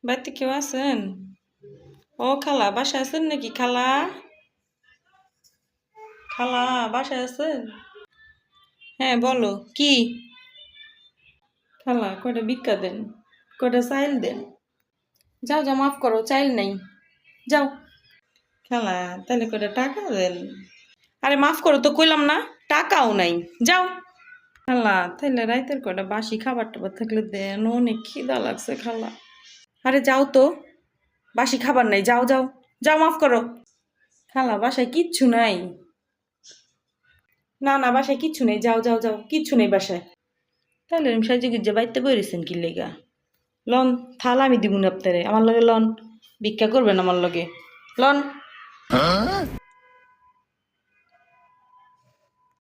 বাড়িতে কেউ আছেন? ও খালা বাসায় আছেন নাকি খালা? খালা বাসায় আছেন? হ্যাঁ বলো কি? খালা কয়টা ভিক্ষা দেন, কয়টা চাইল দেন। যাও যাও মাফ করো, চাইল নাই। যাও খালা, তাহলে কয়টা টাকা দেন। আরে মাফ করো তো কইলাম না, টাকাও নাই। যাও খালা, তাহলে রাইতের কয়টা বাসি খাবার টাবার থাকলে দেন, অনেক খিদা লাগছে খালা। আরে যাও তো, বাসি খাবার নাই, যাও যাও যাও মাফ করো। খালা বাসায় কিচ্ছু নাই। না না বাসায় কিচ্ছু নেই, যাও যাও যাও, কিচ্ছু নেই বাসায়। তাহলে আমি সাইজে গুজে বাইতে বইরেছেন কি লেগা? লন, থালা আমি দিব না আপনারে, আমার লগে লন, ভিক্ষা করবেন আমার লগে, লন।